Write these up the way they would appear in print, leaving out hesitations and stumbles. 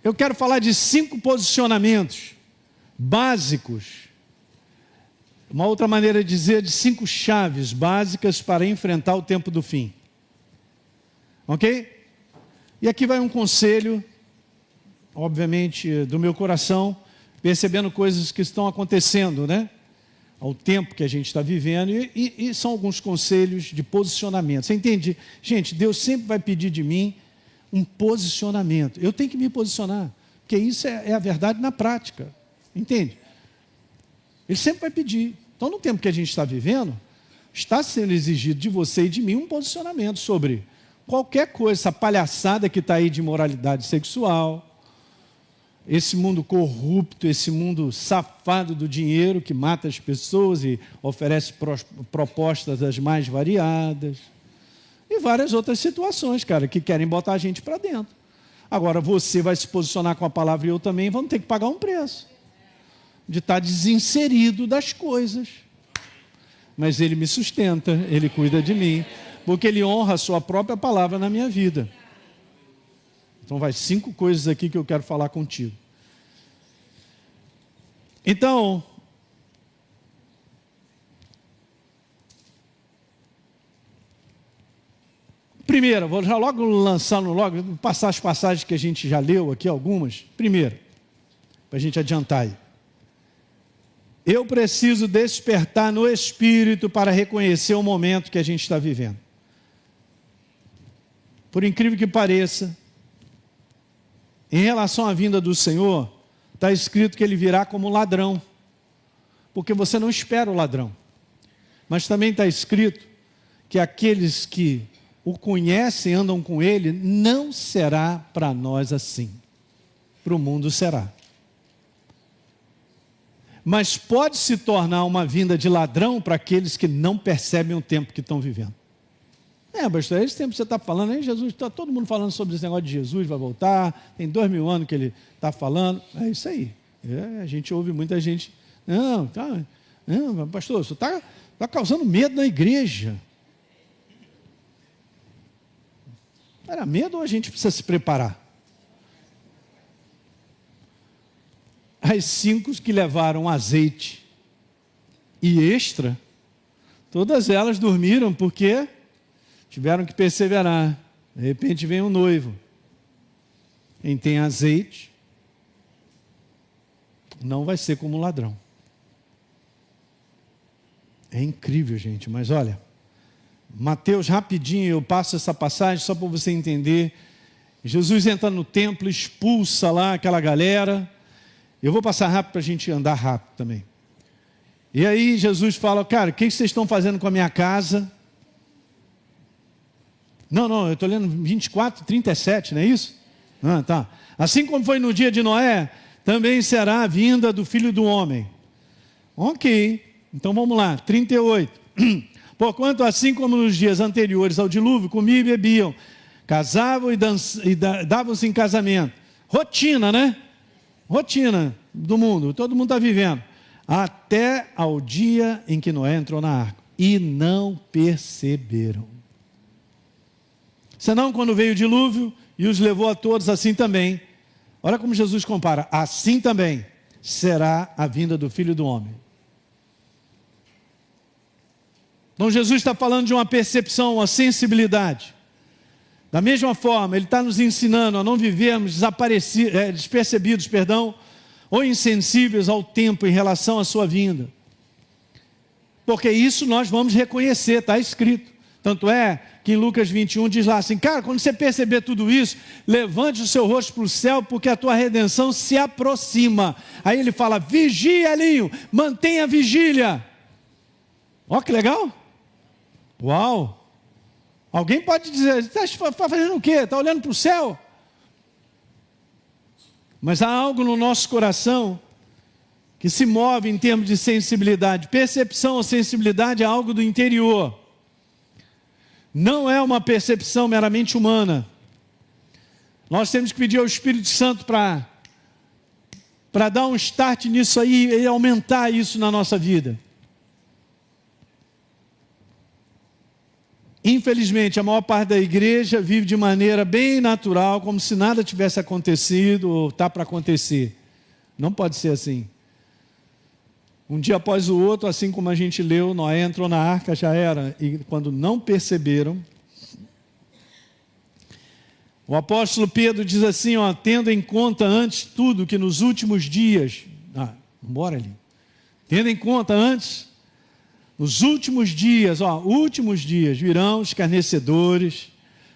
eu quero falar de 5 posicionamentos básicos. Uma outra maneira de dizer, de 5 chaves básicas para enfrentar o tempo do fim. Ok? E aqui vai um conselho, obviamente, do meu coração, percebendo coisas que estão acontecendo, né? Ao tempo que a gente está vivendo, e são alguns conselhos de posicionamento. Você entende? Gente, Deus sempre vai pedir de mim um posicionamento. Eu tenho que me posicionar, porque isso é a verdade na prática. Entende? Ele sempre vai pedir. Então, no tempo que a gente está vivendo, está sendo exigido de você e de mim um posicionamento sobre qualquer coisa, essa palhaçada que está aí de imoralidade sexual, esse mundo corrupto, esse mundo safado do dinheiro que mata as pessoas e oferece propostas das mais variadas, e várias outras situações, cara, que querem botar a gente para dentro. Agora, você vai se posicionar com a palavra e eu também vamos ter que pagar um preço de estar desinserido das coisas. Mas Ele me sustenta, Ele cuida de mim, porque Ele honra a sua própria palavra na minha vida. Então vai 5 coisas aqui que eu quero falar contigo. Então, primeiro, vou já logo lançando, passar as passagens que a gente já leu aqui, algumas. Primeiro, para a gente adiantar aí. Eu preciso despertar no Espírito para reconhecer o momento que a gente está vivendo. Por incrível que pareça, em relação à vinda do Senhor, está escrito que Ele virá como ladrão, porque você não espera o ladrão. Mas também está escrito que aqueles que o conhecem, andam com Ele, não será para nós assim. Para o mundo será. Mas pode se tornar uma vinda de ladrão para aqueles que não percebem o tempo que estão vivendo. Pastor, esse tempo que você está falando, aí Jesus, está todo mundo falando sobre esse negócio de Jesus, vai voltar, tem 2000 anos que Ele está falando, é isso aí. A gente ouve muita gente, não, pastor, você está causando medo na igreja. Era medo ou a gente precisa se preparar? As 5 que levaram azeite e extra, todas elas dormiram porque tiveram que perseverar. De repente vem um noivo. Quem tem azeite não vai ser como um ladrão. É incrível, gente, mas olha, Mateus, rapidinho, eu passo essa passagem só para você entender. Jesus entra no templo, expulsa lá aquela galera. Eu vou passar rápido para a gente andar rápido também. E aí Jesus fala, cara, o que vocês estão fazendo com a minha casa? Não, eu estou lendo 24, 37, não é isso? Tá. Assim como foi no dia de Noé, também será a vinda do Filho do Homem. Ok, então vamos lá, 38. Porquanto assim como nos dias anteriores ao dilúvio, comiam e bebiam, casavam e davam-se em casamento. Rotina, né? Rotina do mundo, todo mundo está vivendo. Até ao dia em que Noé entrou na arca. E não perceberam. Senão, quando veio o dilúvio e os levou a todos, assim também. Olha como Jesus compara. Assim também será a vinda do Filho do Homem. Então Jesus está falando de uma percepção, uma sensibilidade. Da mesma forma, Ele está nos ensinando a não vivermos despercebidos, ou insensíveis ao tempo em relação à sua vinda. Porque isso nós vamos reconhecer, está escrito. Tanto é que em Lucas 21 diz lá assim, cara, quando você perceber tudo isso, levante o seu rosto para o céu, porque a tua redenção se aproxima. Aí ele fala, vigia, Elinho, mantenha a vigília. Ó que legal. Uau. Alguém pode dizer, está fazendo o quê? Está olhando para o céu? Mas há algo no nosso coração que se move em termos de sensibilidade. Percepção ou sensibilidade é algo do interior. Não é uma percepção meramente humana. Nós temos que pedir ao Espírito Santo para dar um start nisso aí e aumentar isso na nossa vida. Infelizmente, a maior parte da igreja vive de maneira bem natural, como se nada tivesse acontecido ou está para acontecer. Não pode ser assim. Um dia após o outro, assim como a gente leu, Noé entrou na arca, já era. E quando não perceberam, o apóstolo Pedro diz assim, ó, tendo em conta antes tudo que nos últimos dias... bora ali. Tendo em conta antes, nos últimos dias, últimos dias, virão os escarnecedores,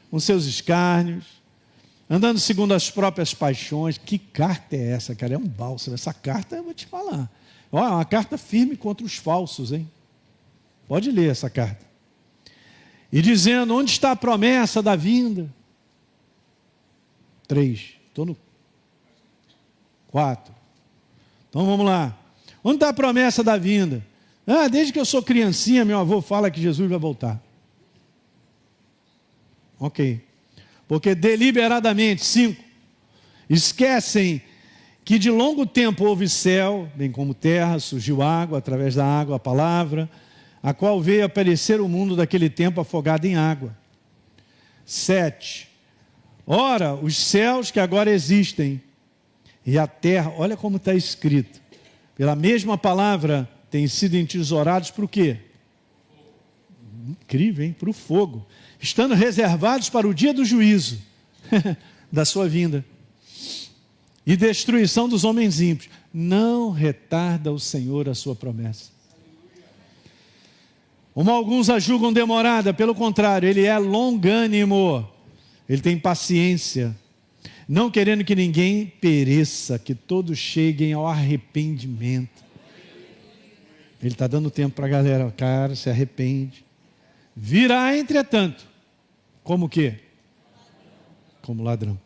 com seus escárnios, andando segundo as próprias paixões. Que carta é essa, cara? É um bálsamo. Essa carta, eu vou te falar. É uma carta firme contra os falsos, hein? Pode ler essa carta. E dizendo, onde está a promessa da vinda? 3. Estou no 4. Então vamos lá. Onde está a promessa da vinda? Desde que eu sou criancinha, meu avô fala que Jesus vai voltar. Ok. Porque deliberadamente, 5, esquecem que de longo tempo houve céu, bem como terra, surgiu água, através da água a palavra, a qual veio aparecer o mundo daquele tempo afogado em água. 7. Ora, os céus que agora existem e a terra, olha como está escrito, pela mesma palavra, têm sido entesourados para o quê? Incrível, hein? Para o fogo. Estando reservados para o dia do juízo, da sua vinda. E destruição dos homens ímpios. Não retarda o Senhor a sua promessa. Como alguns a julgam demorada, pelo contrário, Ele é longânimo. Ele tem paciência, não querendo que ninguém pereça, que todos cheguem ao arrependimento. Ele está dando tempo para a galera, cara, se arrepende. Virá, entretanto, como o quê? Como ladrão.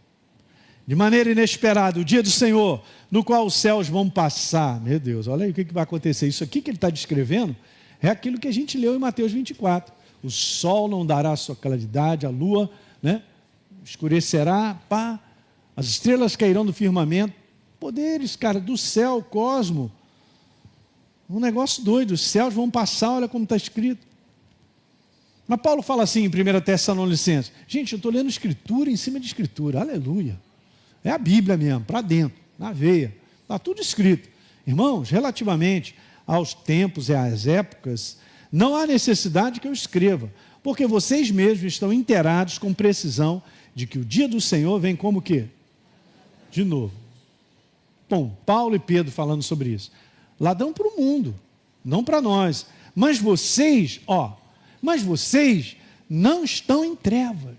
De maneira inesperada, o dia do Senhor, no qual os céus vão passar. Meu Deus, olha aí o que vai acontecer. Isso aqui que ele está descrevendo é aquilo que a gente leu em Mateus 24. O sol não dará sua claridade, a lua, escurecerá, as estrelas cairão do firmamento. Poderes, cara, do céu, cosmo. Um negócio doido, os céus vão passar, olha como está escrito. Mas Paulo fala assim em 1 Tessalonicenses. Gente, eu estou lendo escritura em cima de escritura, aleluia. É a Bíblia mesmo, para dentro, na veia. Está tudo escrito. Irmãos, relativamente aos tempos e às épocas, não há necessidade que eu escreva, porque vocês mesmos estão inteirados com precisão de que o dia do Senhor vem como o quê? De novo. Bom, Paulo e Pedro falando sobre isso. Ladrão para o mundo, não para nós. Mas vocês não estão em trevas.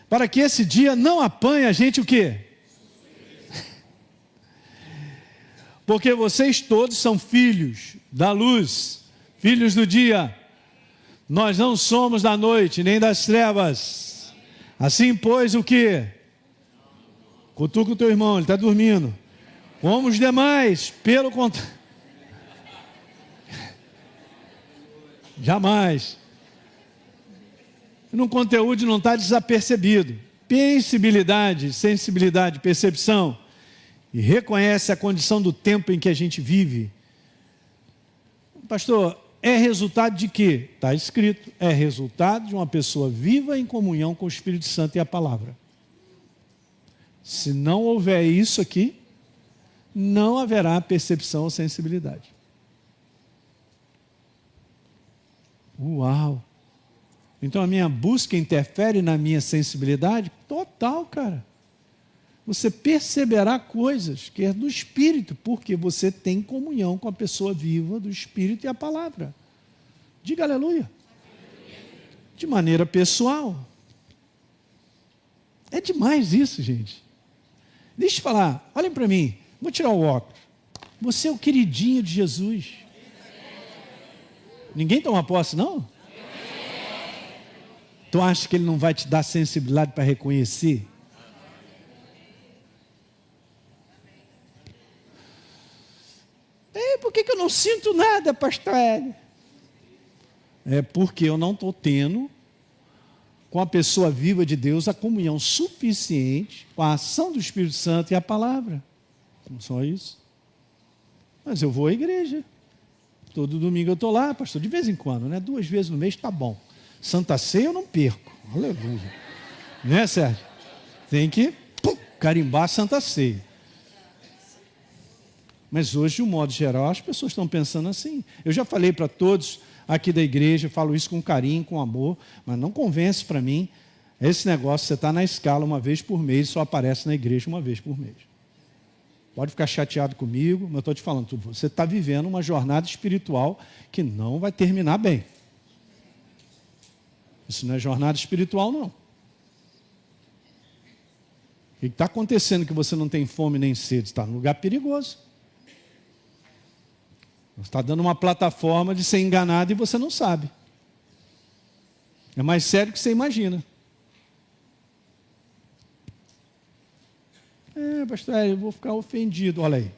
Para que esse dia não apanhe a gente o quê? Porque vocês todos são filhos da luz, filhos do dia. Nós não somos da noite, nem das trevas. Assim, pois, o quê? Cutuca o teu irmão, ele está dormindo. Como os demais, pelo contrário. Jamais. No conteúdo não está desapercebido. Sensibilidade, percepção. E reconhece a condição do tempo em que a gente vive. Pastor, é resultado de quê? Está escrito. É resultado de uma pessoa viva em comunhão com o Espírito Santo e a palavra. Se não houver isso aqui, não haverá percepção ou sensibilidade. Uau! Então a minha busca interfere na minha sensibilidade? Total, cara. Você perceberá coisas que é do Espírito, porque você tem comunhão com a pessoa viva do Espírito e a palavra. Diga aleluia. De maneira pessoal. É demais isso, gente. Deixa eu falar, olhem para mim, vou tirar o óculos. Você é o queridinho de Jesus. Ninguém toma posse, não? Tu acha que ele não vai te dar sensibilidade para reconhecer? Por que eu não sinto nada, pastor Hélio? É porque eu não estou tendo com a pessoa viva de Deus a comunhão suficiente com a ação do Espírito Santo e a palavra. Não só isso. Mas eu vou à igreja. Todo domingo eu estou lá, pastor, de vez em quando, né? 2 vezes no mês está bom. Santa Ceia eu não perco. Aleluia. Né, Sérgio? Tem que carimbar a Santa Ceia. Mas hoje, de um modo geral, as pessoas estão pensando assim. Eu já falei para todos aqui da igreja, falo isso com carinho, com amor, mas não convence para mim esse negócio, você está na escala uma vez por mês e só aparece na igreja uma vez por mês. Pode ficar chateado comigo, mas eu estou te falando, você está vivendo uma jornada espiritual que não vai terminar bem. Isso não é jornada espiritual, não. O que está acontecendo que você não tem fome nem sede? Está num lugar perigoso. Você está dando uma plataforma de ser enganado e você não sabe. É mais sério do que você imagina. Pastor, eu vou ficar ofendido. Olha aí.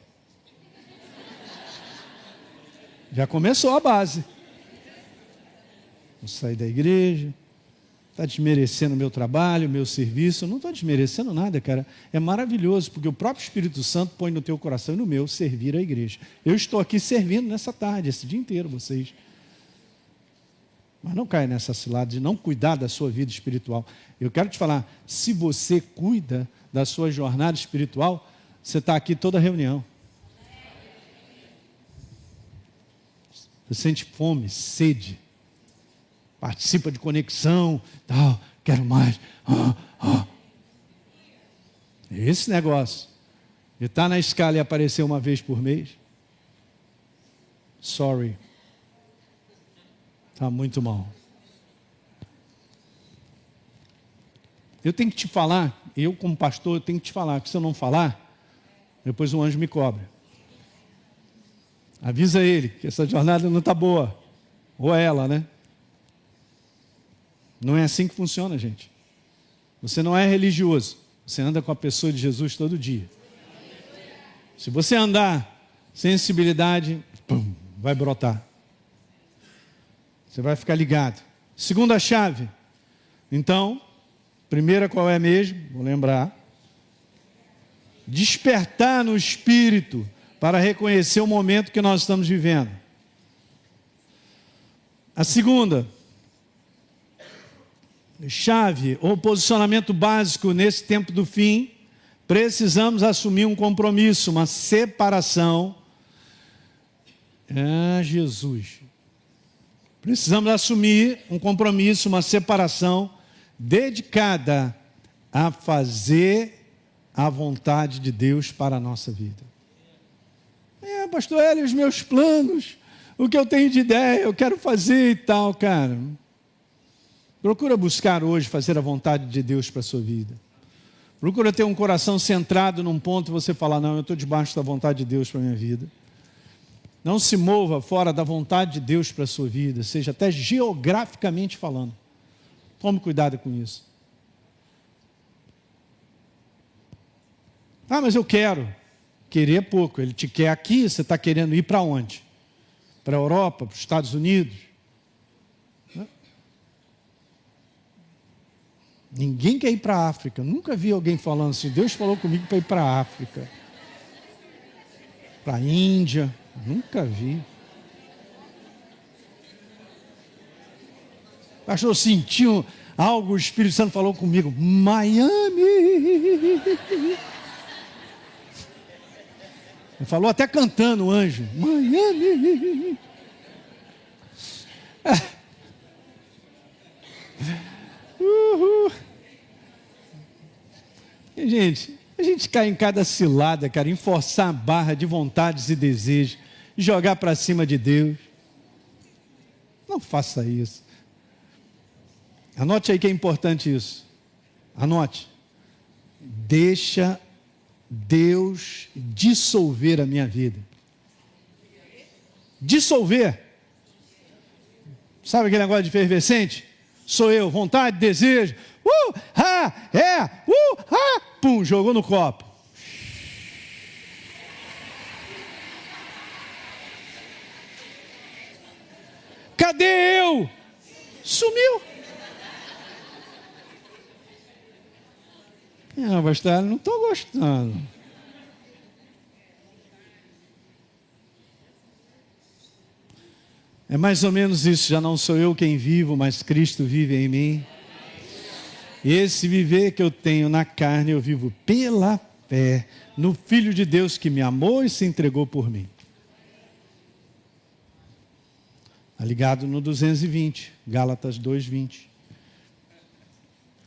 Já começou a base. Vou sair da igreja. Está desmerecendo o meu trabalho, o meu serviço. Eu não estou desmerecendo nada, cara. É maravilhoso, porque o próprio Espírito Santo põe no teu coração e no meu servir a igreja. Eu estou aqui servindo nessa tarde, esse dia inteiro, vocês. Mas não caia nessa cilada de não cuidar da sua vida espiritual. Eu quero te falar, se você cuida da sua jornada espiritual, você está aqui toda reunião. Você sente fome, sede. Participa de conexão, tal, quero mais. Esse negócio de estar na escala e aparecer uma vez por mês, sorry, está muito mal. Eu tenho que te falar, eu como pastor, eu tenho que te falar, que se eu não falar, depois o anjo me cobra. Avisa ele que essa jornada não está boa, ou ela, né? Não é assim que funciona, gente. Você não é religioso. Você anda com a pessoa de Jesus todo dia. Se você andar sensibilidade, vai brotar. Você vai ficar ligado. Segunda chave. Então, primeira qual é mesmo? Vou lembrar. Despertar no espírito para reconhecer o momento que nós estamos vivendo. A segunda chave ou posicionamento básico nesse tempo do fim, precisamos assumir um compromisso, uma separação. Jesus. Precisamos assumir um compromisso, uma separação dedicada a fazer a vontade de Deus para a nossa vida. Pastor Hélio, os meus planos, o que eu tenho de ideia, eu quero fazer e tal, cara. Procura buscar hoje fazer a vontade de Deus para a sua vida. Procura ter um coração centrado num ponto e você falar, não, eu estou debaixo da vontade de Deus para a minha vida. Não se mova fora da vontade de Deus para a sua vida, seja até geograficamente falando. Tome cuidado com isso. Mas eu quero. Querer é pouco. Ele te quer aqui, você está querendo ir para onde? Para a Europa, para os Estados Unidos? Ninguém quer ir para a África. Eu nunca vi alguém falando assim, Deus falou comigo para ir para a África. Para a Índia. Nunca vi. Pastor, eu senti algo, o Espírito Santo falou comigo. Miami. Ele falou até cantando o anjo. Miami. Uhul. E, gente, a gente cai em cada cilada, cara, em forçar a barra de vontades e desejos, jogar para cima de Deus. Não faça isso. Anote aí que é importante isso. Anote. Deixa Deus dissolver a minha vida. Dissolver. Sabe aquele negócio de efervescente? Sou eu, vontade, desejo. Pum, jogou no copo. Cadê eu? Sumiu. Não, pastor, não estou gostando. É mais ou menos isso, já não sou eu quem vivo, mas Cristo vive em mim. E esse viver que eu tenho na carne, eu vivo pela fé no Filho de Deus que me amou e se entregou por mim. Está ligado no 220, Gálatas 2:20.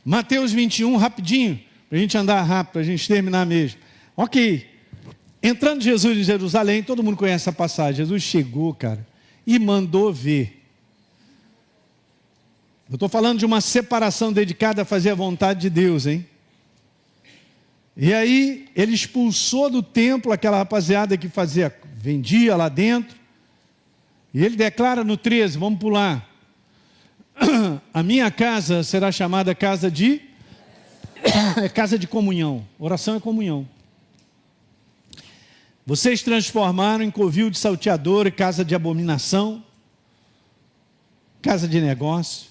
Mateus 21, rapidinho, para a gente andar rápido, para a gente terminar mesmo. Ok, entrando Jesus em Jerusalém, todo mundo conhece a passagem. Jesus chegou, cara, e mandou ver. Eu estou falando de uma separação dedicada a fazer a vontade de Deus, hein? E aí, ele expulsou do templo aquela rapaziada que vendia lá dentro. E ele declara no 13, vamos pular. A minha casa será chamada casa de comunhão. Oração é comunhão. Vocês transformaram em covil de salteador e casa de abominação, casa de negócio.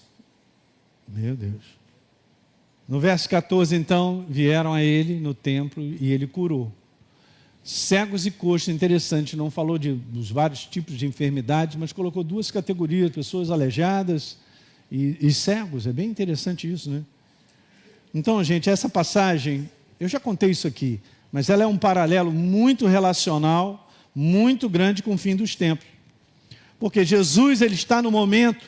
Meu Deus. No verso 14, então, vieram a ele no templo e ele curou cegos e coxos. Interessante, não falou dos vários tipos de enfermidades, mas colocou duas categorias, pessoas aleijadas e cegos. É bem interessante isso, né? Então, gente, essa passagem, eu já contei isso aqui, mas ela é um paralelo muito relacional, muito grande com o fim dos tempos. Porque Jesus, ele está no momento,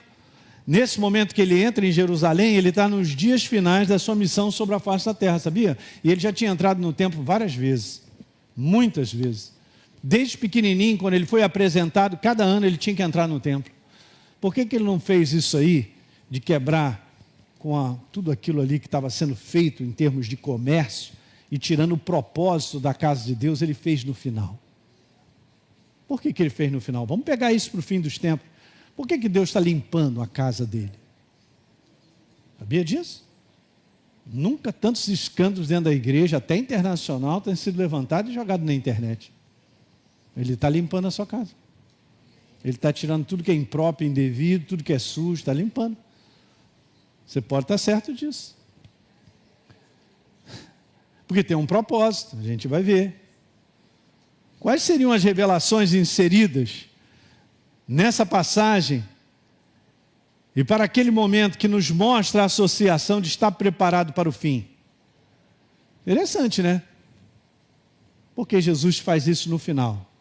nesse momento que ele entra em Jerusalém, ele está nos dias finais da sua missão sobre a face da terra, sabia? E ele já tinha entrado no templo várias vezes, muitas vezes. Desde pequenininho, quando ele foi apresentado, cada ano ele tinha que entrar no templo. Por que ele não fez isso aí, de quebrar com tudo aquilo ali que estava sendo feito em termos de comércio, e tirando o propósito da casa de Deus, ele fez no final? Por que ele fez no final? Vamos pegar isso para o fim dos tempos. Por que Deus está limpando a casa dele? Sabia disso? Nunca tantos escândalos dentro da igreja, até internacional, têm sido levantados e jogados na internet. Ele está limpando a sua casa. Ele está tirando tudo que é impróprio, indevido, tudo que é sujo, está limpando. Você pode estar certo disso. Porque tem um propósito, a gente vai ver. Quais seriam as revelações inseridas nessa passagem e para aquele momento que nos mostra a associação de estar preparado para o fim? Interessante, né? Porque Jesus faz isso no final.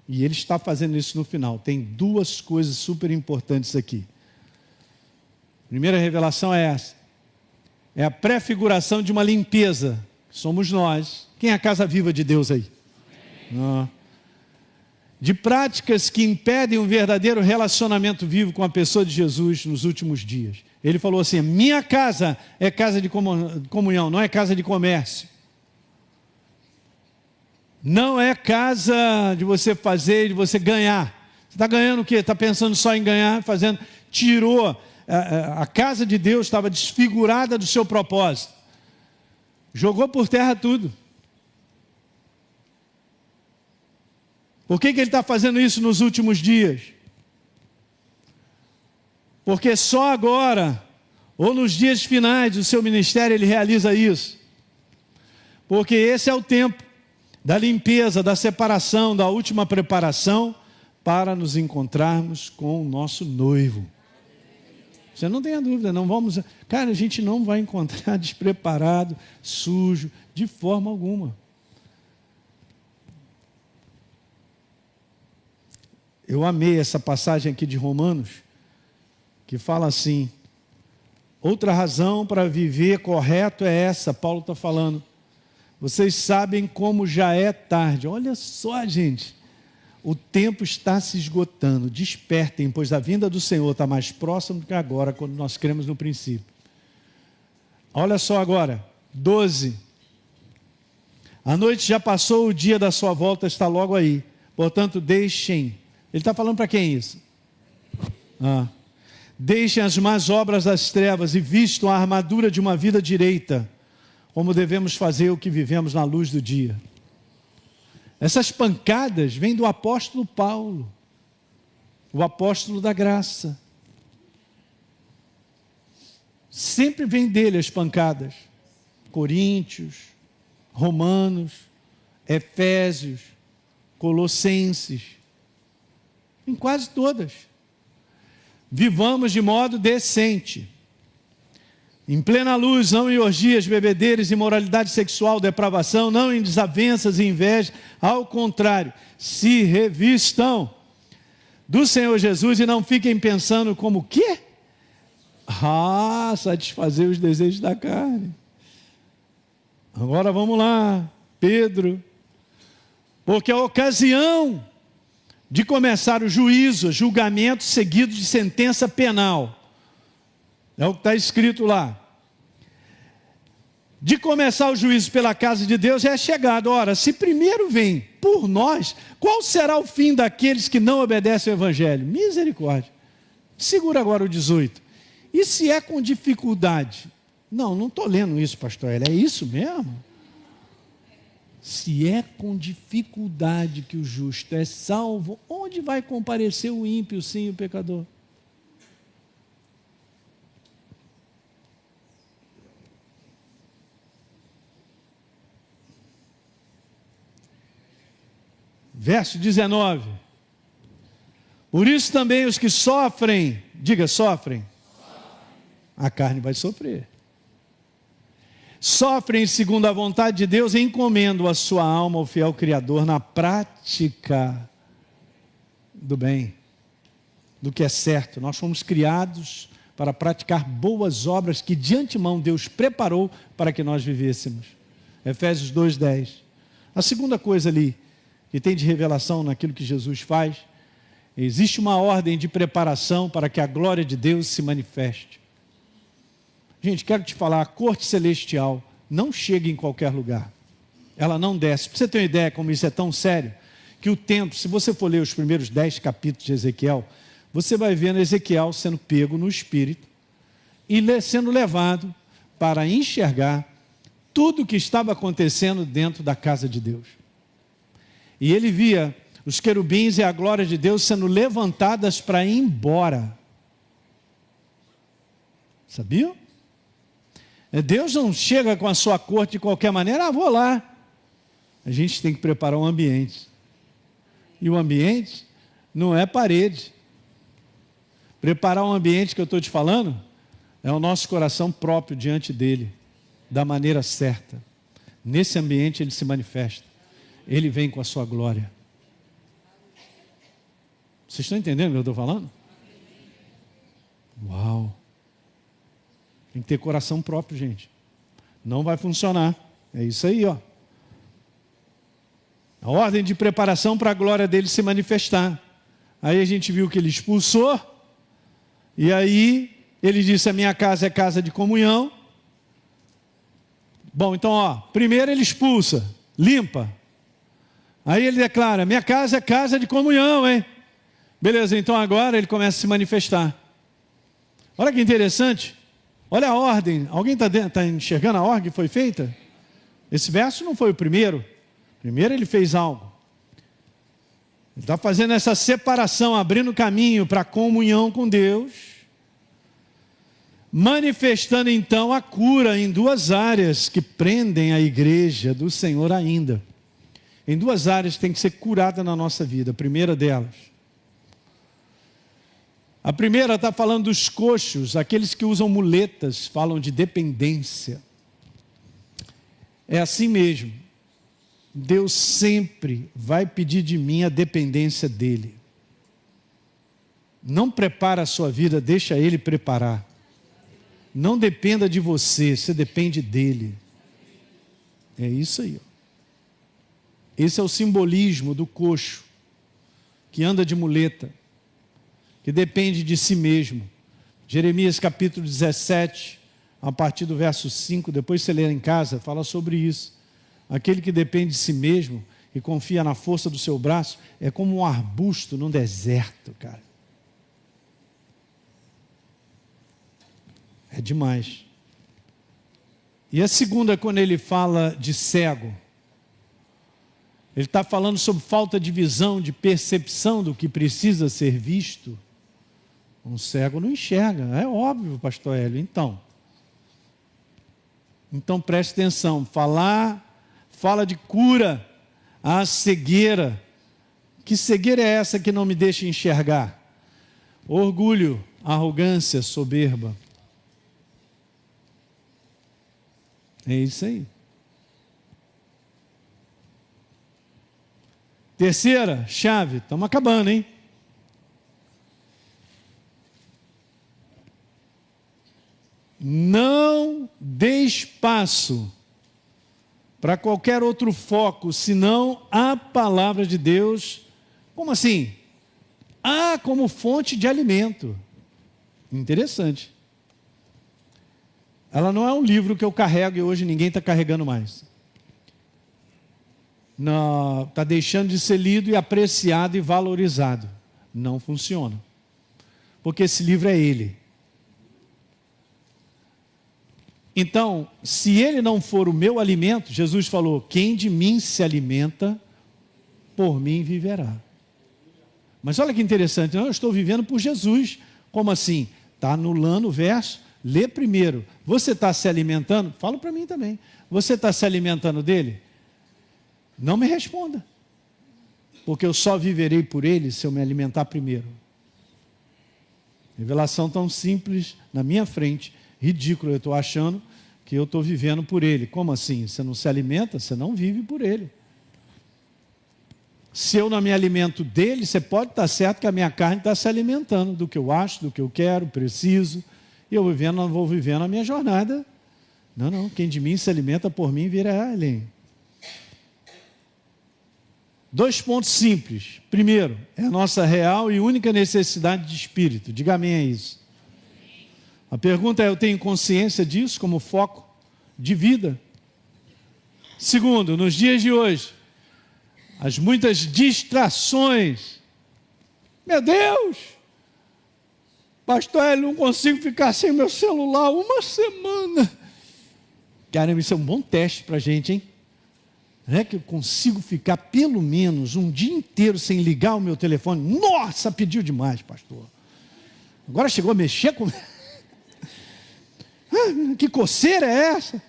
E ele está fazendo isso no final. Tem duas coisas super importantes aqui. A primeira revelação é essa. É a prefiguração de uma limpeza. Somos nós. Quem é a casa viva de Deus aí? De práticas que impedem um verdadeiro relacionamento vivo com a pessoa de Jesus nos últimos dias. Ele falou assim: minha casa é casa de comunhão, não é casa de comércio. Não é casa de você fazer, de você ganhar. Você está ganhando o quê? Está pensando só em ganhar, fazendo. Tirou. A casa de Deus estava desfigurada do seu propósito. Jogou por terra tudo. Por que ele está fazendo isso nos últimos dias? Porque só agora, ou nos dias finais do seu ministério, ele realiza isso. Porque esse é o tempo da limpeza, da separação, da última preparação para nos encontrarmos com o nosso noivo. Você não tenha dúvida, não vamos... Cara, a gente não vai encontrar despreparado, sujo, de forma alguma. Eu amei essa passagem aqui de Romanos, que fala assim: outra razão para viver correto é essa, Paulo está falando. Vocês sabem como já é tarde. Olha só, gente. O tempo está se esgotando. Despertem, pois a vinda do Senhor está mais próxima do que agora, quando nós cremos no princípio. Olha só agora, 12. A noite já passou, o dia da sua volta está logo aí. Portanto, deixem. Ele está falando para quem isso? Deixem as más obras das trevas e vistam a armadura de uma vida direita, como devemos fazer o que vivemos na luz do dia. Essas pancadas vêm do apóstolo Paulo, o apóstolo da graça. Sempre vem dele as pancadas. Coríntios, Romanos, Efésios, Colossenses. Em quase todas. vivamos de modo decente, em plena luz, não em orgias, bebedeiras, imoralidade sexual, depravação, não em desavenças e inveja, ao contrário, se revistam do Senhor Jesus e não fiquem pensando como o quê? Satisfazer os desejos da carne. Agora vamos lá, Pedro, porque a ocasião de começar o juízo, julgamento seguido de sentença penal, é o que está escrito lá. De começar o juízo pela casa de Deus é chegado. Ora, se primeiro vem por nós, qual será o fim daqueles que não obedecem ao Evangelho? Misericórdia. Segura agora o 18. E se é com dificuldade? Não estou lendo isso, pastor Hélio, é isso mesmo? Se é com dificuldade que o justo é salvo, onde vai comparecer o ímpio, sim, o pecador? Verso 19. Por isso também os que sofrem, diga sofrem, a carne vai sofrer. Sofrem segundo a vontade de Deus e encomendam a sua alma ao fiel Criador na prática do bem, do que é certo. Nós fomos criados para praticar boas obras que de antemão Deus preparou para que nós vivêssemos. Efésios 2:10. A segunda coisa ali, que tem de revelação naquilo que Jesus faz, existe uma ordem de preparação para que a glória de Deus se manifeste. Gente, quero te falar, a corte celestial não chega em qualquer lugar. Ela não desce. Para você ter uma ideia como isso é tão sério, que o templo, se você for ler os primeiros 10 capítulos de Ezequiel, você vai vendo Ezequiel sendo pego no espírito e sendo levado para enxergar tudo o que estava acontecendo dentro da casa de Deus. E ele via os querubins e a glória de Deus sendo levantadas para ir embora. Sabiam? Deus não chega com a sua corte de qualquer maneira, vou lá. A gente tem que preparar um ambiente. E o ambiente não é parede. Preparar um ambiente que eu estou te falando é o nosso coração próprio diante dele, da maneira certa. Nesse ambiente ele se manifesta. Ele vem com a sua glória. Vocês estão entendendo o que eu estou falando? Uau! Tem que ter coração próprio, gente. Não vai funcionar. É isso aí, ó. A ordem de preparação para a glória dele se manifestar. Aí a gente viu que ele expulsou. E aí ele disse, a minha casa é casa de comunhão. Bom, então, ó, primeiro ele expulsa, limpa. Aí ele declara, minha casa é casa de comunhão, hein? Beleza, então agora ele começa a se manifestar. Olha que interessante. Olha a ordem. Alguém está enxergando a ordem que foi feita? Esse verso não foi o primeiro. Primeiro ele fez algo. Ele está fazendo essa separação, abrindo caminho para a comunhão com Deus. Manifestando então a cura em duas áreas que prendem a igreja do Senhor ainda. Em duas áreas tem que ser curada na nossa vida. A primeira delas. A primeira está falando dos coxos, aqueles que usam muletas, falam de dependência. É assim mesmo. Deus sempre vai pedir de mim a dependência dEle. Não prepara a sua vida, deixa Ele preparar. Não dependa de você, você depende dEle. É isso aí. Esse é o simbolismo do coxo, que anda de muleta, que depende de si mesmo. Jeremias capítulo 17, a partir do verso 5, depois você ler em casa, fala sobre isso. Aquele que depende de si mesmo e confia na força do seu braço é como um arbusto num deserto, cara. É demais. E a segunda, quando ele fala de cego, ele está falando sobre falta de visão, de percepção do que precisa ser visto. Um cego não enxerga, é óbvio, pastor Hélio. Então preste atenção, fala de cura à cegueira. Que cegueira é essa que não me deixa enxergar? Orgulho, arrogância, soberba. É isso aí. Terceira chave, estamos acabando, hein? Não dê espaço para qualquer outro foco, senão a palavra de Deus. Como assim? Como fonte de alimento. Interessante. Ela não é um livro que eu carrego e hoje ninguém está carregando mais. Não, está deixando de ser lido e apreciado e valorizado. Não funciona. Porque esse livro é ele. Então, se ele não for o meu alimento, Jesus falou, quem de mim se alimenta, por mim viverá. Mas olha que interessante, eu estou vivendo por Jesus. Como assim? Está anulando o verso. Lê primeiro. Você está se alimentando? Fala para mim também. Você está se alimentando dele? Não me responda. Porque eu só viverei por ele se eu me alimentar primeiro. Revelação tão simples na minha frente. Ridículo, eu estou achando que eu estou vivendo por ele. Como assim? Você não se alimenta? Você não vive por ele. Se eu não me alimento dele, você pode estar certo que a minha carne está se alimentando do que eu acho, do que eu quero, preciso. E eu vou vivendo a minha jornada. Não, quem de mim se alimenta por mim virá ele. 2 pontos simples. Primeiro, é a nossa real e única necessidade de espírito. Diga amém a isso. A pergunta é, eu tenho consciência disso como foco de vida? Segundo, nos dias de hoje, as muitas distrações. Meu Deus! Pastor, eu não consigo ficar sem meu celular uma semana. Caramba, isso é um bom teste para a gente, hein? Não é que eu consigo ficar pelo menos um dia inteiro sem ligar o meu telefone? Nossa, pediu demais, pastor. Agora chegou a mexer com... Que coceira é essa?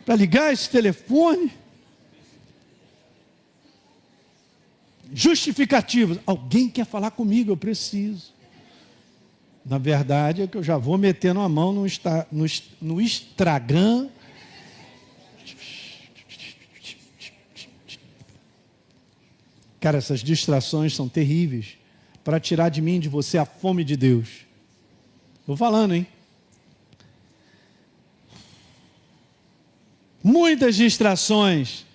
Para ligar esse telefone? Justificativas. Alguém quer falar comigo, eu preciso. Na verdade, é que eu já vou metendo a mão no Instagram. Cara, essas distrações são terríveis para tirar de mim, de você, a fome de Deus. Estou falando, hein? Muitas distrações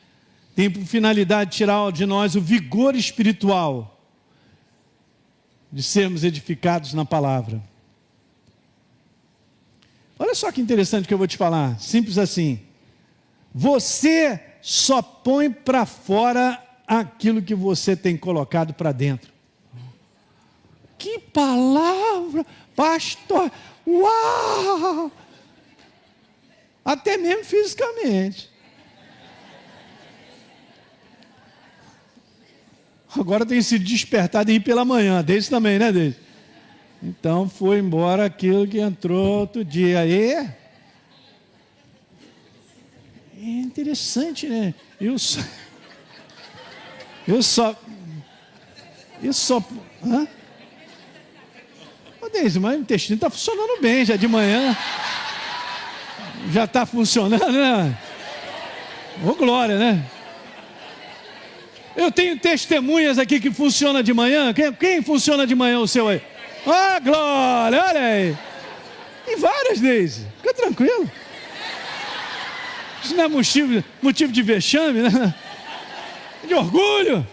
têm por finalidade tirar de nós o vigor espiritual de sermos edificados na palavra. Olha só que interessante que eu vou te falar, simples assim. Você só põe para fora aquilo que você tem colocado para dentro. Que palavra, pastor! Uau! Até mesmo fisicamente. Agora tem sido despertado e ir pela manhã, desde também, né, desde? Então foi embora aquilo que entrou outro dia. Aí é interessante, né? Eu só. Hã? Deise, mas o intestino está funcionando bem, já de manhã. Já está funcionando, né? Ô glória, né? Eu tenho testemunhas aqui que funciona de manhã. Quem funciona de manhã o seu aí? Ah, glória, olha aí. E várias vezes. Fica tranquilo. Isso não é motivo de vexame, né? De orgulho.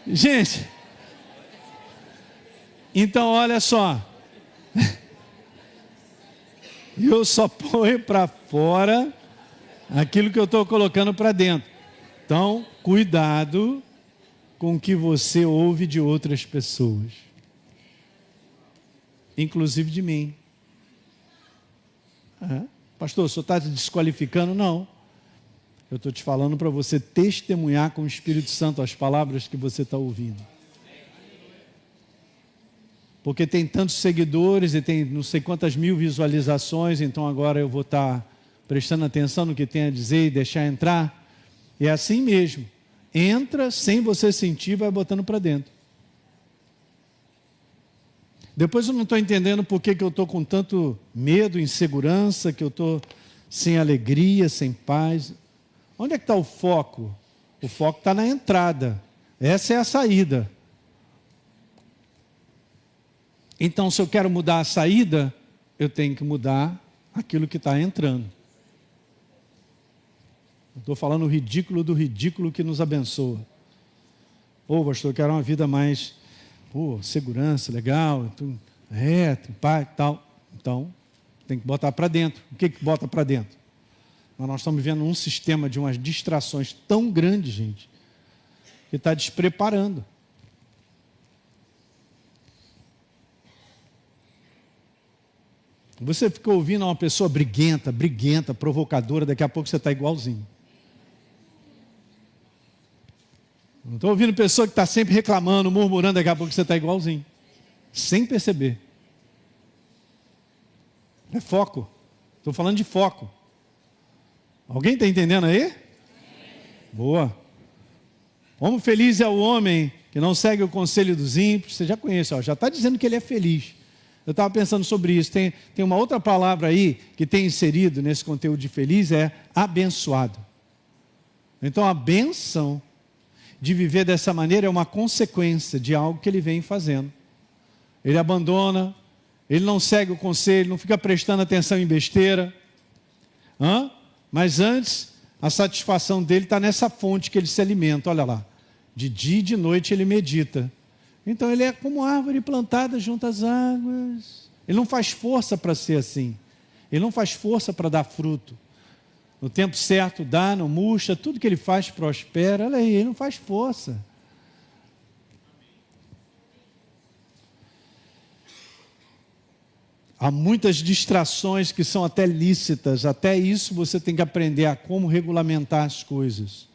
Gente, então olha só. Eu só ponho para fora aquilo que eu estou colocando para dentro. Então, cuidado com o que você ouve de outras pessoas. Inclusive de mim. Pastor, o senhor está desqualificando? Não. Eu estou te falando para você testemunhar com o Espírito Santo as palavras que você está ouvindo. Porque tem tantos seguidores e tem não sei quantas mil visualizações, então agora eu vou estar prestando atenção no que tem a dizer e deixar entrar. É assim mesmo. entra sem você sentir, vai botando para dentro. Depois eu não estou entendendo por que eu estou com tanto medo, insegurança, que eu estou sem alegria, sem paz. Onde é que está o foco? O foco está na entrada. Essa é a saída. Então, se eu quero mudar a saída, eu tenho que mudar aquilo que está entrando. Estou falando o ridículo do ridículo que nos abençoa. Pastor, eu quero uma vida mais, segurança, legal, reto, pai, tal. Então, tem que botar para dentro. O que bota para dentro? Nós estamos vivendo um sistema de umas distrações tão grandes, gente, que está despreparando. Você fica ouvindo uma pessoa briguenta, provocadora, daqui a pouco você está igualzinho. Não estou ouvindo pessoa que está sempre reclamando, murmurando, daqui a pouco você está igualzinho. Sem perceber. É foco. Estou falando de foco. Alguém está entendendo aí? Boa. Como feliz é o homem que não segue o conselho dos ímpios. Você já conhece, já está dizendo que ele é feliz. Eu estava pensando sobre isso. Tem uma outra palavra aí que tem inserido nesse conteúdo de feliz, é abençoado. Então a bênção de viver dessa maneira é uma consequência de algo que ele vem fazendo. Ele abandona, ele não segue o conselho, não fica prestando atenção em besteira. Mas antes, a satisfação dele está nessa fonte que ele se alimenta. Olha lá, de dia e de noite ele medita. Então ele é como árvore plantada junto às águas. Ele não faz força para ser assim. Ele não faz força para dar fruto. No tempo certo dá, não murcha, tudo que ele faz prospera. Olha aí, ele não faz força. Há muitas distrações que são até lícitas. Até isso você tem que aprender a como regulamentar as coisas.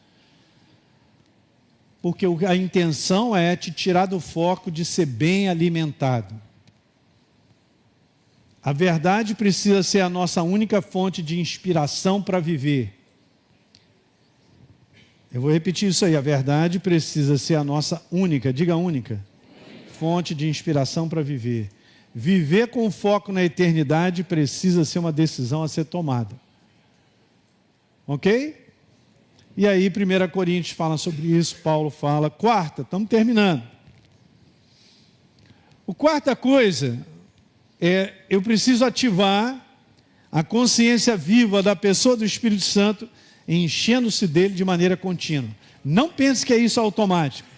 Porque a intenção é te tirar do foco de ser bem alimentado. A verdade precisa ser a nossa única fonte de inspiração para viver. Eu vou repetir isso aí. A verdade precisa ser a nossa única, diga única, fonte de inspiração para viver. Viver com foco na eternidade precisa ser uma decisão a ser tomada. Ok? E aí 1 Coríntios fala sobre isso, Paulo fala. Quarta, estamos terminando. A quarta coisa é, eu preciso ativar a consciência viva da pessoa do Espírito Santo, enchendo-se dele de maneira contínua. Não pense que é isso automático.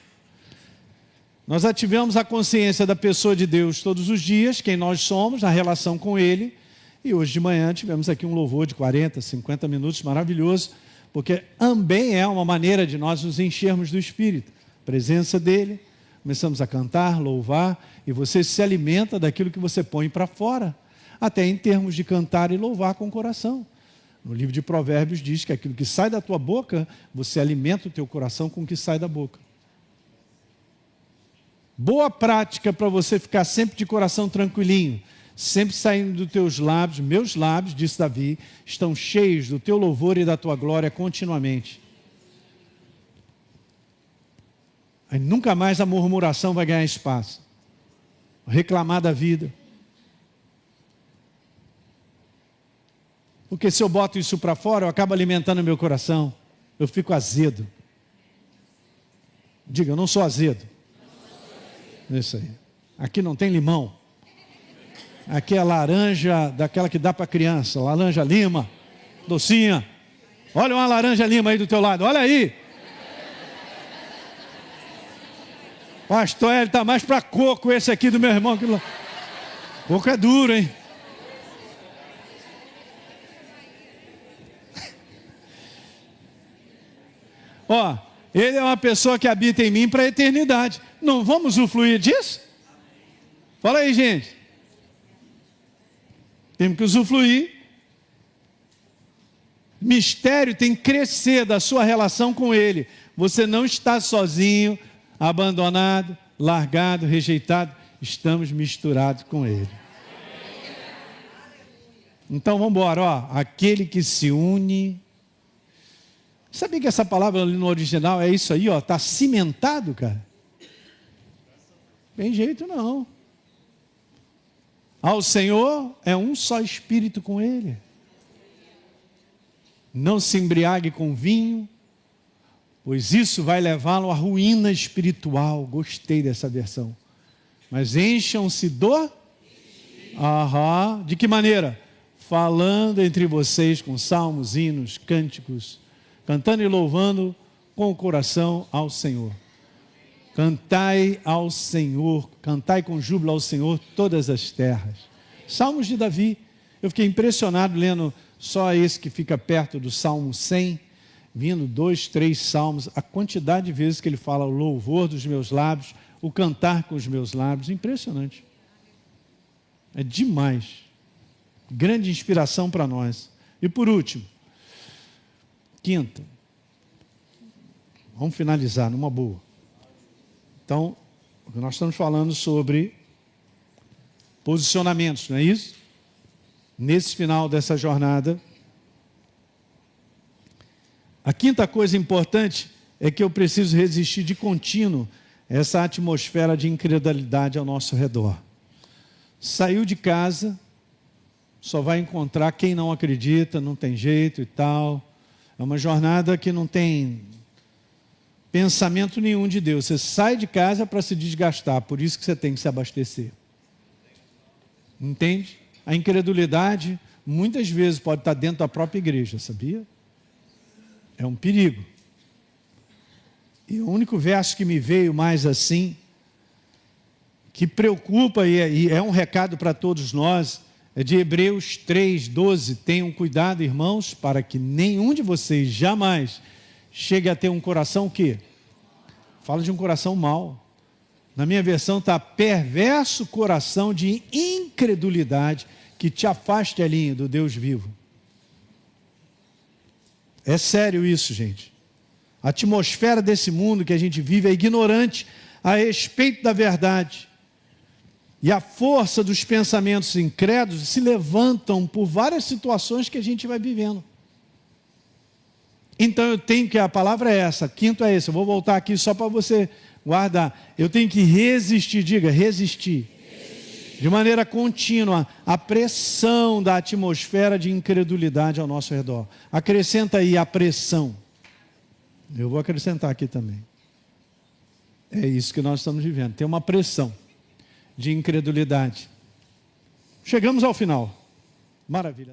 Nós ativamos a consciência da pessoa de Deus todos os dias, quem nós somos, na relação com Ele. E hoje de manhã tivemos aqui um louvor de 40, 50 minutos, maravilhoso, porque também é uma maneira de nós nos enchermos do Espírito. A presença dEle, começamos a cantar, louvar, e você se alimenta daquilo que você põe para fora, até em termos de cantar e louvar com o coração. No livro de Provérbios diz que aquilo que sai da tua boca, você alimenta o teu coração com o que sai da boca. Boa prática para você ficar sempre de coração tranquilinho, sempre saindo dos teus lábios, meus lábios, disse Davi, estão cheios do teu louvor e da tua glória continuamente. Aí nunca mais a murmuração vai ganhar espaço. Reclamar da vida. Porque se eu boto isso para fora, eu acabo alimentando meu coração. Eu fico azedo. Diga, eu não sou azedo. Isso aí. Aqui não tem limão. Aqui é laranja daquela que dá para criança. Laranja lima, docinha. Olha uma laranja lima aí do teu lado. Olha aí. Pastor, ele está mais para coco esse aqui do meu irmão. Coco é duro, hein? Ele é uma pessoa que habita em mim para a eternidade. Não vamos usufruir disso? Fala aí, gente. Temos que usufruir. Mistério tem que crescer da sua relação com Ele. Você não está sozinho, abandonado, largado, rejeitado. Estamos misturados com Ele. Então vamos embora. Aquele que se une Sabia que essa palavra ali no original é isso aí, ó, está cimentado, cara? Tem jeito não. Ao Senhor é um só espírito com Ele. Não se embriague com vinho, pois isso vai levá-lo à ruína espiritual. Gostei dessa versão. Mas encham-se do... De que maneira? Falando entre vocês com salmos, hinos, cânticos, cantando e louvando com o coração ao Senhor. Cantai ao Senhor, cantai com júbilo ao Senhor todas as terras. Salmos de Davi. Eu fiquei impressionado lendo só esse que fica perto do Salmo 100, vindo 2, 3 salmos, a quantidade de vezes que ele fala o louvor dos meus lábios, o cantar com os meus lábios, impressionante. É demais. Grande inspiração para nós. E por último, quinta, vamos finalizar numa boa. Então, nós estamos falando sobre posicionamentos, não é isso? Nesse final dessa jornada, a quinta coisa importante é que eu preciso resistir de contínuo essa atmosfera de incredulidade ao nosso redor. Saiu de casa, só vai encontrar quem não acredita, não tem jeito e tal. É uma jornada que não tem pensamento nenhum de Deus. Você sai de casa para se desgastar, por isso que você tem que se abastecer. Entende? A incredulidade muitas vezes pode estar dentro da própria igreja, sabia? É um perigo. E o único verso que me veio mais assim, que preocupa e é um recado para todos nós, é de Hebreus 3:12. Tenham cuidado, irmãos, para que nenhum de vocês jamais chegue a ter um coração que fala de um coração mau. Na minha versão está perverso coração de incredulidade que te afaste ali do Deus vivo. É sério isso, gente. A atmosfera desse mundo que a gente vive é ignorante a respeito da verdade. E a força dos pensamentos incrédulos se levantam por várias situações que a gente vai vivendo. Então eu tenho que, a palavra é essa, quinto é esse, eu vou voltar aqui só para você guardar. Eu tenho que resistir, diga, resistir. De maneira contínua, a pressão da atmosfera de incredulidade ao nosso redor. Acrescenta aí a pressão. Eu vou acrescentar aqui também. É isso que nós estamos vivendo. Tem uma pressão de incredulidade. Chegamos ao final. Maravilha.